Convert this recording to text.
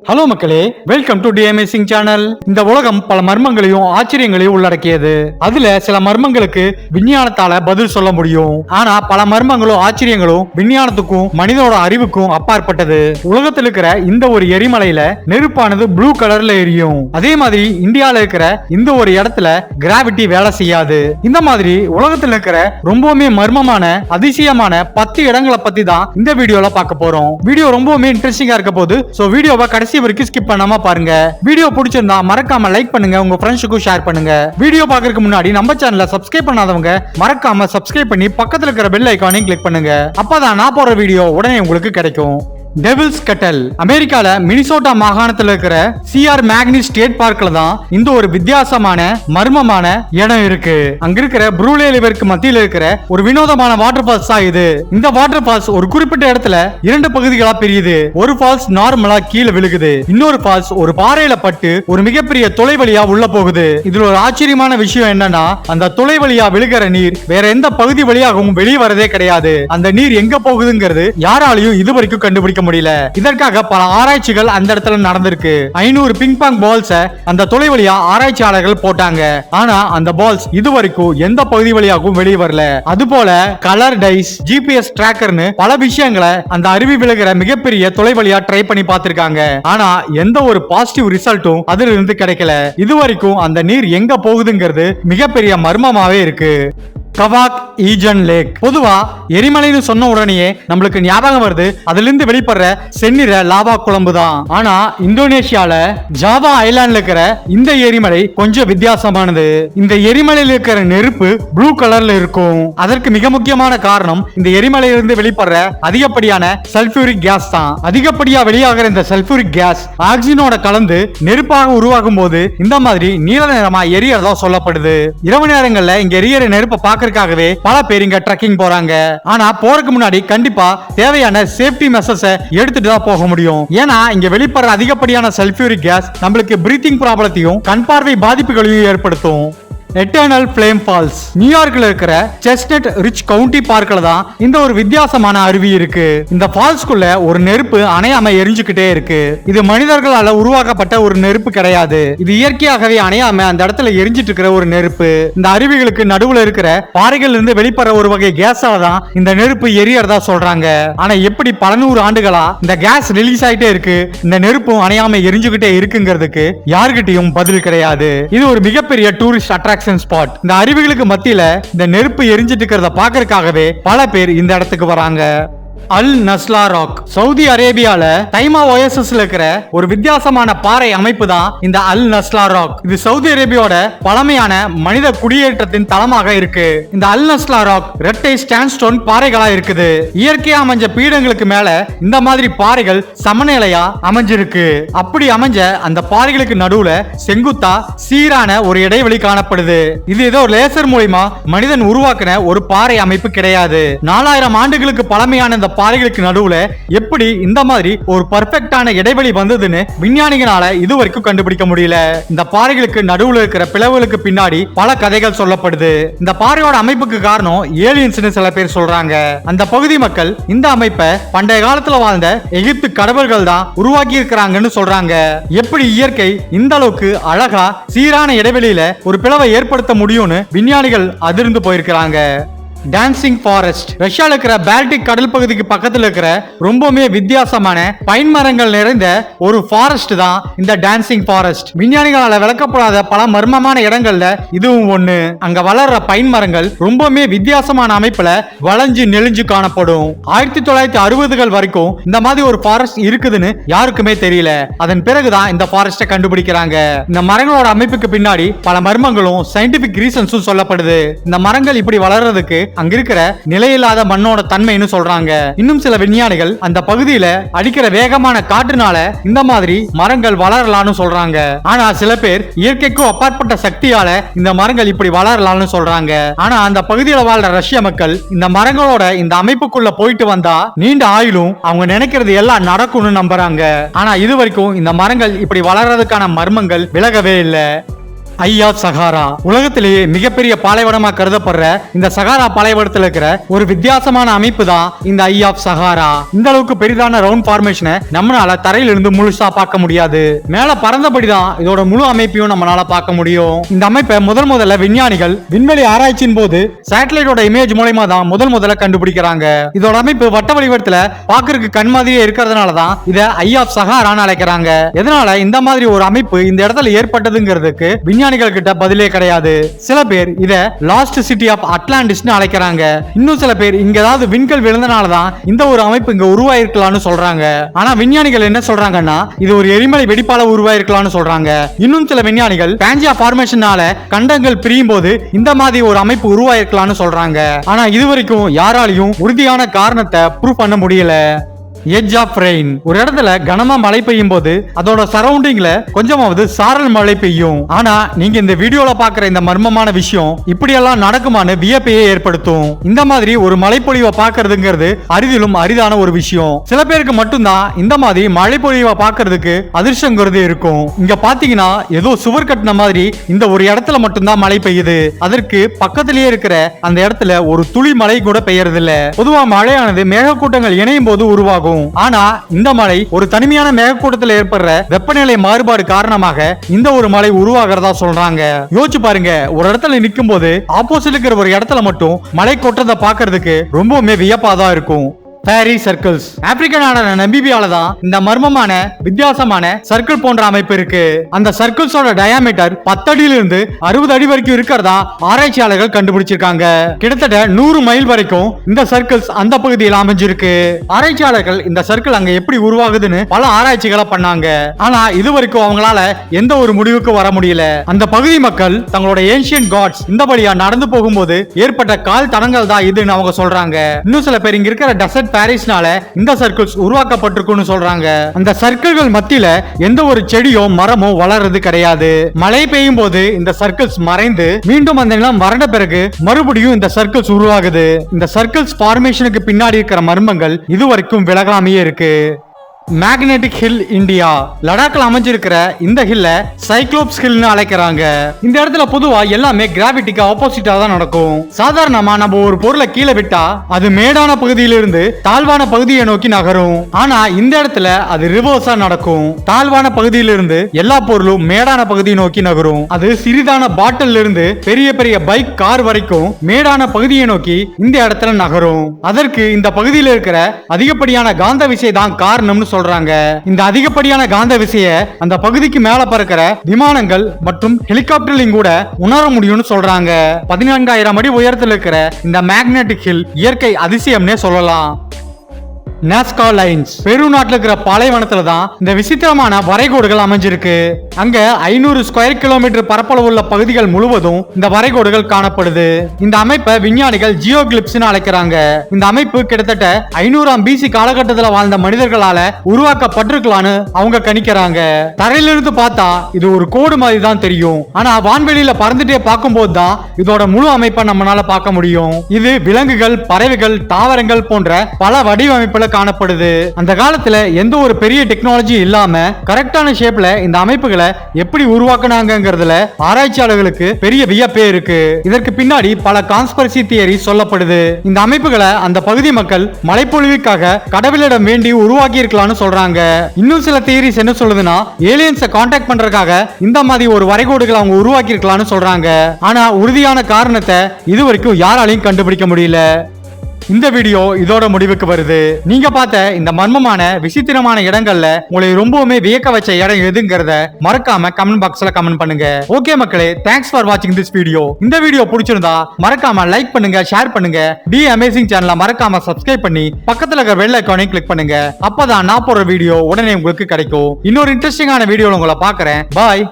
Hello மக்களே, welcome to டிஎம்ஏசிங் channel. இந்த உலகம் பல மர்மங்களையும் ஆச்சரியங்களையும் உள்ளடக்கியது. அதுல சில மர்மங்களுக்கு விஞ்ஞானத்தால பதில் சொல்ல முடியும். ஆனா பல மர்மங்களும் ஆச்சரியங்களும் விஞ்ஞானத்துக்கும் மனிதனோட அறிவுக்கும் அப்பாற்பட்டது. உலகத்தில் இருக்கிற இந்த ஒரு எரிமலையில நெருப்பானது ப்ளூ கலர்ல எரியும். அதே மாதிரி இந்தியால இருக்கிற இந்த ஒரு இடத்துல கிராவிட்டி வேலை செய்யாது. இந்த மாதிரி உலகத்தில் இருக்கிற ரொம்பவுமே மர்மமான அதிசயமான 10 இடங்களை பத்தி தான் இந்த வீடியோல பார்க்க போறோம். வீடியோ ரொம்பவுமே இன்ட்ரெஸ்டிங்கா இருக்க போது. சோ வீடியோவை கடைசி வரைக்கும் ஸ்கிப் பண்ணாம பாருங்க. வீடியோ பிடிச்சிருந்தா மறக்காம லைக் பண்ணுங்க, உங்க ஃப்ரெண்ட்ஸுக்கும் ஷேர் பண்ணுங்க. வீடியோ பார்க்கறதுக்கு முன்னாடி நம்ம சேனலை சப்ஸ்கிரைப் பண்ணாதவங்க மறக்காம சப்ஸ்கிரைப் பண்ணி பக்கத்துல இருக்கிற பெல் ஐகானையும் கிளிக் பண்ணுங்க. அப்பதான் நான் போற வீடியோ உடனே உங்களுக்கு கிடைக்கும். டெவில்ஸ் கட்டல் அமெரிக்கால மினிசோட்டா மாகாணத்துல இருக்கிற சிஆர் மேக்னி ஸ்டேட் பார்க்ல தான் இந்த ஒரு வித்தியாசமான மர்மமான இடம் இருக்கு. அங்க இருக்கிற ப்ரூலே ரிவருக்கு மத்தியில இருக்கிற ஒரு வினோதமான வாட்டர் ஃபால்ஸ் தான் இது. இந்த வாட்டர் ஃபால்ஸ் ஒரு குறிப்பிட்ட இடத்துல 2 பகுதிகளா பிரியுது. ஒரு ஃபால்ஸ் நார்மலா கீழே விழுகுது, இன்னொரு ஃபால்ஸ் ஒரு பாறையில பட்டு ஒரு மிகப்பெரிய துளை வழியா உள்ள போகுது. இதுல ஒரு ஆச்சரியமான விஷயம் என்னன்னா, அந்த துளை வழியா விழுகிற நீர் வேற எந்த பகுதி வழியாகவும் வெளியே வரதே கிடையாது. அந்த நீர் எங்க போகுதுங்கிறது யாராலையும் இதுவரைக்கும் கண்டுபிடிக்க முடியல. இதற்காக பல ஆராய்ச்சிகள் அந்த இடத்துல நடந்திருக்கு. 500 பிங் பாங் பால்ஸ் அந்த துளை வழியா ஆராய்ச்சியாளர்கள் போட்டாங்க. ஆனா அந்த பால்ஸ் இதுவரைக்கும் எந்த பகுதி வழியாகவும் வெளியே வரல. அதுபோல கலர் டைஸ், ஜிபிஎஸ் டிராக்கர்னு பல விஷயங்களை அந்த அருவி விழுகிற மிகப்பெரிய துளை வழியா ட்ரை பண்ணி பார்த்திருக்காங்க. ஆனா எந்த ஒரு பாசிட்டிவ் ரிசல்ட்டும் அதுல இருந்து கிடைக்கல. இதுவரைக்கும் அந்த நீர் எங்க போகுதுங்கிறது மிகப்பெரிய மர்மமாவே இருக்கு. கவாக் ஈஜன் லேக். பொதுவா எரிமலைன்னு சொன்ன உடனே நம்மளுக்கு ஞாபகம் வருது அதுல இருந்து வெளிப்படுற செந்நிற லாவா குழம்பு தான். ஆனா இந்தோனேஷியால ஜாவா ஐலாண்ட்ல இருக்கிற இந்த எரிமலை கொஞ்சம் வித்தியாசமானது. இந்த எரிமலையில் இருக்கிற நெருப்பு ப்ளூ கலர்ல இருக்கும். அதற்கு மிக முக்கியமான காரணம் இந்த எரிமலையிலிருந்து வெளிப்படுற அதிகப்படியான சல்பூரிக் கேஸ் தான். அதிகப்படியா வெளியாகிற இந்த சல்பூரிக் கேஸ் ஆக்சிஜனோட கலந்து நெருப்பாக உருவாகும் போது இந்த மாதிரி நீல நிறமா எரியறதா சொல்லப்படுது. இரவு நேரங்கள்ல இங்க எரியற நெருப்பை பார்க்கறதுக்காகவே பல பேர் இங்க ட்ரெக்கிங் போறாங்க. ஆனா போறதுக்கு முன்னாடி கண்டிப்பா தேவையான சேஃப்டி மெஷர்ஸ் எடுத்துட்டு தான் போக முடியும். ஏன்னா இங்க வெளிப்படுற அதிகப்படியான சல்பூரிக் கேஸ் நம்மளுக்கு பிரீத்திங் ப்ராப்ளத்தையும் கண் பார்வை பாதிப்புகளையும் ஏற்படுத்தும். Eternal flame falls. நியூயார்க்ல இருக்கிற செஸ்ட்நட் ரிச் கவுண்டி பார்க்ல தான் இந்த ஒரு வித்தியாசமான அருவி இருக்கு. இந்த ஃபால்ஸ்க்குள்ள ஒரு நெருப்பு அணையாம எரிஞ்சுக்கிட்டே இருக்கு. இது மனிதர்களால உருவாக்கப்பட்ட ஒரு நெருப்பு கிடையாது. இது இயற்கையாகவே அணையாம அந்த இடத்துல எரிஞ்சிட்டு இருக்கிற ஒரு நெருப்பு. இந்த அருவிகளுக்கு நடுவுல இருக்கிற பாறைகள் இருந்து வெளிப்படுற ஒரு வகை கேஸால தான் இந்த நெருப்பு எரியறதா சொல்றாங்க. ஆனா எப்படி பல நூறு ஆண்டுகளா இந்த கேஸ் ரிலீஸ் ஆயிட்டே இருக்கு, இந்த நெருப்பும் அணையாம எரிஞ்சுக்கிட்டே இருக்குங்கிறதுக்கு யார்கிட்டயும் பதில் கிடையாது. இது ஒரு மிகப்பெரிய டூரிஸ்ட் அட்ராக்ஷன் ஸ்பாட். இந்த அருவிகளுக்கு மத்தியில இந்த நெருப்பு எரிஞ்சிட்டு இருக்கிறத பார்க்கறதுக்காகவே பல பேர் இந்த இடத்துக்கு வராங்க. அல் நஸ்லா ராக். சவுதி அரேபியால தைமா ஓயசிஸ்ல இருக்கிற ஒரு வித்தியாசமான பாறை அமைப்பு தான் இந்த அல் நஸ்லா ராக். இது சவுதி அரேபியாவோட பழமையான மனித குடியேற்றத்தின் தளமாக இருக்கு. இந்த அல் நஸ்லா ராக் ரெட்டை ஸ்டாண்ட்ஸ்டோன் பாறைகளா இருக்குது. இயற்கையா அமைஞ்ச பீடங்களுக்கு மேல இந்த மாதிரி பாறைகள் சமநிலையா அமைஞ்சிருக்கு. அப்படி அமைஞ்ச அந்த பாறைகளுக்கு நடுவுல செங்குத்தா சீரான ஒரு இடைவெளி காணப்படுது. இது ஏதோ லேசர் மூலமா மனிதன் உருவாக்கின ஒரு பாறை அமைப்பு கிடையாது. 4000 ஆண்டுகளுக்கு பழமையான இந்த பாறைகளுக்கு நடுவுல எப்படி இந்த மாதிரி ஒரு பர்ஃபெக்ட்டான இடைவெளி வந்ததுன்னு விஞ்ஞானிகளால இதுவரைக்கும் கண்டுபிடிக்க முடியல. இந்த பாறைகளுக்கு நடுவுல இருக்கிற பிளவுகளுக்கு பின்னாடி பல கதைகள் சொல்லப்படுது. இந்த பாறையோட அமைப்புக்கு காரணம் ஏலியன்ஸ்னு சில பேர் சொல்றாங்க. அந்த பகுதி மக்கள் இந்த அமைப்பை பண்டைய காலத்துல வாழ்ந்த எகிப்து கடவுள்கள் தான் உருவாக்கி இருக்கிறாங்கன்னு சொல்றாங்க. எப்படி இயற்கை இந்த அளவுக்கு அழகா சீரான இடைவெளியில ஒரு பிளவை ஏற்படுத்த முடியும்னு விஞ்ஞானிகள் அதிர்ந்து போயிருக்கிறாங்க. Dancing forest. ரஷ்யால இருக்கிற பால்டிக் கடல் பகுதிக்கு பக்கத்துல இருக்கிற ரொம்பவுமே வித்தியாசமான பைன் மரங்கள் நிறைந்த ஒரு ஃபாரஸ்ட் தான் இந்த டான்சிங் ஃபாரஸ்ட். விஞ்ஞானிகளால விளக்கப்படாத பல மர்மமான இடங்கள்ல இதுவும் ஒண்ணு. அங்க வளர்ற பைன் மரங்கள் ரொம்பவுமே வித்தியாசமான அமைப்புல வளைஞ்சு நெளிஞ்சு காணப்படும். 1960கள் வரைக்கும் இந்த மாதிரி ஒரு ஃபாரஸ்ட் இருக்குதுன்னு யாருக்குமே தெரியல. அதன் பிறகுதான் இந்த ஃபாரஸ்ட கண்டுபிடிக்கிறாங்க. இந்த மரங்களோட அமைப்புக்கு பின்னாடி பல மர்மங்களும் சயின்டிபிக் ரீசன்ஸும் சொல்லப்படுது. இந்த மரங்கள் இப்படி வளர்றதுக்கு அங்க இருக்கிற நிலையில்லாத மண்ணோட தன்மைன்னு சொல்றாங்க. இன்னும் சில விஞ்ஞானிகள் அந்த பகுதியில அடிக்கிற வேகமான காற்றுனால இந்த மாதிரி மரங்கள் வளரலாம்னு சொல்றாங்க. ஆனா சில பேர் இயற்கைக்கும் அப்பாற்பட்ட சக்தியால இந்த மரங்கள் இப்படி வளரலாம்னு சொல்றாங்க. ஆனா அந்த பகுதியில வாழ்ற ரஷ்ய மக்கள் இந்த மரங்களோட இந்த அமைப்புக்குள்ள போயிட்டு வந்தா நீண்ட ஆயுளும் அவங்க நினைக்கிறது எல்லாம் நடக்கும்னு நம்புறாங்க. ஆனா இது வரைக்கும் இந்த மரங்கள் இப்படி வளர்றதுக்கான மர்மங்கள் விலகவே இல்லை. ஐ ஆஃப் சகாரா. உலகத்திலேயே மிகப்பெரிய பாலைவனமா கருதப்படுற இந்த சகாரா பாலைவனத்தில் இருக்கிற ஒரு வித்தியாசமான அமைப்பு தான் இந்த ஐ ஆஃப் சகாரா. இந்த அளவுக்கு பெரிதான ரவுண்ட் ஃபார்மேஷனை நம்மளால தரையிலிருந்து முழுசா பார்க்க முடியாது. மேல பறந்தபடிதான் இதோட முழு அமைப்பையும் நம்மளால பார்க்க முடியும். இந்த அமைப்பை முதல்ல விஞ்ஞானிகள் விண்வெளி ஆராய்ச்சியின் போது சேட்டலைட்டோட இமேஜ் மூலமா தான் முதல்ல கண்டுபிடிக்கிறாங்க. இதோட அமைப்பு வட்ட வடிவத்துல பாக்குறதுக்கு கண் மாதிரியே இருக்கிறதுனால தான் இதை ஐ ஆஃப் சகாரான்னு அழைக்கிறாங்க. எதனால இந்த மாதிரி ஒரு அமைப்பு இந்த இடத்துல ஏற்பட்டதுங்கிறதுக்கு விஞ்ஞானிகள் கிட்ட பதிலே கிடையாது. சில பேர் இத லாஸ்ட் சிட்டி ஆஃப் அட்லாண்டிஸ்னு அழைக்கிறாங்க. இன்னும் சில பேர் இங்க ஏதாவது விண்கல் விழுந்தனால தான் இந்த ஒரு அமைப்பு இங்க உருவாயிருக்கலாம்னு சொல்றாங்க. ஆனா விஞ்ஞானிகள் என்ன சொல்றாங்கன்னா இது ஒரு எரிமலை வெடிப்பால உருவாயிருக்கலாம்னு சொல்றாங்க. இன்னும் சில விஞ்ஞானிகள் பேஞ்சியா ஃபார்மேஷனால கண்டங்கள் பிரியும் போது இந்த மாதிரி ஒரு அமைப்பு உருவாயிருக்கலாம்னு சொல்றாங்க. ஆனா இதுவரைக்கும் யாராலையும் உறுதியான காரணத்தை ப்ரூவ் பண்ண முடியல. Edge of rain. ஒரு இடத்துல கனமா மழை பெய்யும் போது அதோட சரௌண்டிங்ல கொஞ்சமாவது சாரல் மழை பெய்யும். ஆனா நீங்க இந்த வீடியோல பாக்குற இந்த மர்மமான விஷயம் இப்படி எல்லாம் நடக்குமான்னு வியப்பையே ஏற்படுத்தும். இந்த மாதிரி ஒரு மழைப்பொழிவை பாக்குறதுங்கிறது அரிதிலும் அரிதான ஒரு விஷயம். சில பேருக்கு மட்டும்தான் இந்த மாதிரி மழைப்பொழிவை பாக்குறதுக்கு அதிர்ஷ்டங்கிறது இருக்கும். இங்க பாத்தீங்கன்னா ஏதோ சுவர் கட்டின மாதிரி இந்த ஒரு இடத்துல மட்டும்தான் மழை பெய்யுது. அதற்கு பக்கத்திலேயே இருக்கிற அந்த இடத்துல ஒரு துளி மழை கூட பெய்யறது இல்ல. பொதுவா மழையானது மேகக்கூட்டங்கள் இணையும் போது உருவாகும். ஆனா இந்த மழை ஒரு தனிமையான மேகக்கூட்டத்தில் ஏற்படுற வெப்பநிலை மாறுபாடு காரணமாக இந்த ஒரு மழை உருவாகிறதா சொல்றாங்க. யோசிச்சு பாருங்க, ஒரு இடத்துல நிக்கும் போது ஆப்போசிட் இருக்கிற ஒரு இடத்துல மட்டும் மழை கொட்டுறத பாக்குறதுக்கு ரொம்பவுமே வியப்பாதான் இருக்கும். Fairy circles. ஆப்பிரிக்க நாடான நமீபியால தான் இந்த மர்மமான வித்தியாசமான சர்க்கிள் போன்ற அமைப்பு இருக்கு. அந்த சர்க்கிள்ஸோட டயாமீட்டர் 10 அடியிலிருந்து 60 அடி வரைக்கும் இருக்கிறதா ஆராய்ச்சியாளர்கள் கண்டுபிடிச்சிருக்காங்க. கிட்டத்தட்ட 100 மைல் வரைக்கும் இந்த சர்க்கிள்ஸ் அந்த பகுதியில் அமைஞ்சிருக்கு. ஆராய்ச்சியாளர்கள் இந்த சர்க்கிள் அங்க எப்படி உருவாகுதுன்னு பல ஆராய்ச்சிகளை பண்ணாங்க. ஆனா இதுவரைக்கும் அவங்களால எந்த ஒரு முடிவுக்கு வர முடியல. அந்த பகுதி மக்கள் தங்களோட ஏன்ஷியன்ட் காட்ஸ் இந்த வழியா நடந்து போகும்போது ஏற்பட்ட கால் தடங்கள் தான் இதுன்னு அவங்க சொல்றாங்க. இன்னும் சில பேர் இங்க இருக்கிற டெசர்ட் பாரிஸ்னால இந்த சர்க்கிள்ஸ் உருவாக்கப்பட்டிருக்குன்னு சொல்றாங்க. அந்த சர்க்கிள்கள் மத்தியில எந்த ஒரு செடியோ மரமோ வளர்றது கிடையாது. மழை பெய்யும் போது இந்த சர்க்கிள்ஸ் மறைந்து மீண்டும் அந்த நிலம் வறண்ட பிறகு மறுபடியும் இந்த சர்க்கிள்ஸ் உருவாகுது. இந்த சர்க்கிள்ஸ் ஃபார்மேஷனுக்கு பின்னாடி இருக்கிற மர்மங்கள் இதுவரைக்கும் விலகாமையே இருக்கு. Magnetic hill India. லடாக்ல அமைஞ்சிருக்கிற இந்த ஹில்ல சைக்ளோப்ஸ் ஹில்னு அழைக்கிறாங்க. இந்த இடத்துல பொதுவா எல்லாமே கிராவிட்டிக்கு ஆப்போசிட்டா தான் நடக்கும். சாதாரணமா நம்ம ஒரு பொருளை கீழே விட்டா அது மேடான பகுதியிலிருந்து தாழ்வான பகுதியை நோக்கி நகரும். ஆனா இந்த இடத்துல அது ரிவர்ஸா நடக்கும். தாழ்வான பகுதியிலிருந்து எல்லா பொருளும் மேடான பகுதியை நோக்கி நகரும். அது சிறிதான பாட்டில் இருந்து பெரிய பெரிய பைக், கார் வரைக்கும் மேடான பகுதியை நோக்கி இந்த இடத்துல நகரும். அதற்கு இந்த பகுதியில் இருக்கிற அதிகப்படியான காந்த விசை தான் காரணம்னு சொல்றாங்க. இந்த அதிகப்படியான காந்த விசையை அந்த பகுதிக்கு மேல பறக்கிற விமானங்கள் மற்றும் ஹெலிகாப்டர்லையும் கூட உணர முடியும்னு சொல்றாங்க. 14,000 அடி உயரத்தில் இருக்கிற இந்த மேக்னெட்டிக் ஹில் இயற்கை அதிசயம்னே சொல்லலாம். நாஸ்கா லைன்ஸ். பெரு நாட்டில் இருக்கிற பாலைவனத்துல தான் இந்த விசித்திரமான வரைகோடுகள் அமைஞ்சிருக்கு. அங்க 500 ஸ்கொயர் கிலோமீட்டர் பரப்பளவு உள்ள பகுதிகள் முழுவதும் இந்த வரைகோடுகள் காணப்படுது. இந்த அமைப்பை விஞ்ஞானிகள் ஜியோகிளிப்ஸ்னு அழைக்கிறாங்க. இந்த அமைப்பு கிட்டத்தட்ட 500ஆம் BC காலகட்டத்தில் வாழ்ந்த மனிதர்களால உருவாக்கப்பட்டிருக்கலான்னு அவங்க கணிக்கிறாங்க. தரையிலிருந்து பார்த்தா இது ஒரு கோடு மாதிரி தான் தெரியும். ஆனா வான்வெளியில பறந்துட்டே பார்க்கும்போது தான் இதோட முழு அமைப்பை நம்மளால பார்க்க முடியும். இது விலங்குகள், பறவைகள், தாவரங்கள் போன்ற பல வடிவமைப்புல காணப்படுது. அந்த காலத்துல எந்த ஒரு பெரிய டெக்னாலஜி இல்லாம கரெக்டான ஷேப்ல இந்த அமைப்புகளை எப்படி உருவாக்குனாங்கங்கிறதுல ஆராய்ச்சியாளர்களுக்கு பெரிய வியப்பே இருக்கு. இதற்கு பின்னாடி பல கான்ஸ்பிரசி தியரி சொல்லப்படுது. இந்த அமைப்புகளை அந்த பகுதி மக்கள் மழைப்பொழிவுக்காக கடவுளிடம் வேண்டி உருவாக்கி இருக்கலாம்னு சொல்றாங்க. இன்னும் சில தியரிஸ் என்ன சொல்லுதுன்னா ஏலியன்ஸை கான்டாக்ட் பண்றதுக்காக இந்த மாதிரி ஒரு வரைகோடுகள் அவங்க உருவாக்கி இருக்கலாம்னு சொல்றாங்க. ஆனா உறுதியான காரணத்தை இதுவரைக்கும் யாராலையும் கண்டுபிடிக்க முடியல. இந்த வீடியோ இதோட முடிவுக்கு வருது. நீங்க பார்த்த இந்த மர்மமான விசித்திரமான இடங்கள்ல உங்களை ரொம்பவுமே வியக்க வச்ச இடம் எதுங்கிறத மறக்காம கமெண்ட் பாக்ஸ்ல கமெண்ட் பண்ணுங்க. ஓகே மக்களே, தேங்க்ஸ் ஃபார் வாட்சிங் திஸ் வீடியோ. இந்த வீடியோ பிடிச்சிருந்தா மறக்காம லைக் பண்ணுங்க, ஷேர் பண்ணுங்க. டி அமேசிங் சேனலை மறக்காம சப்ஸ்கிரைப் பண்ணி பக்கத்துல இருக்கிற பெல் ஐகானையும் கிளிக் பண்ணுங்க. அப்பதான் நான் போடுற வீடியோ உடனே உங்களுக்கு கிடைக்கும். இன்னொரு இன்ட்ரெஸ்டிங்கான வீடியோல உங்களை பாக்குறேன். பாய்.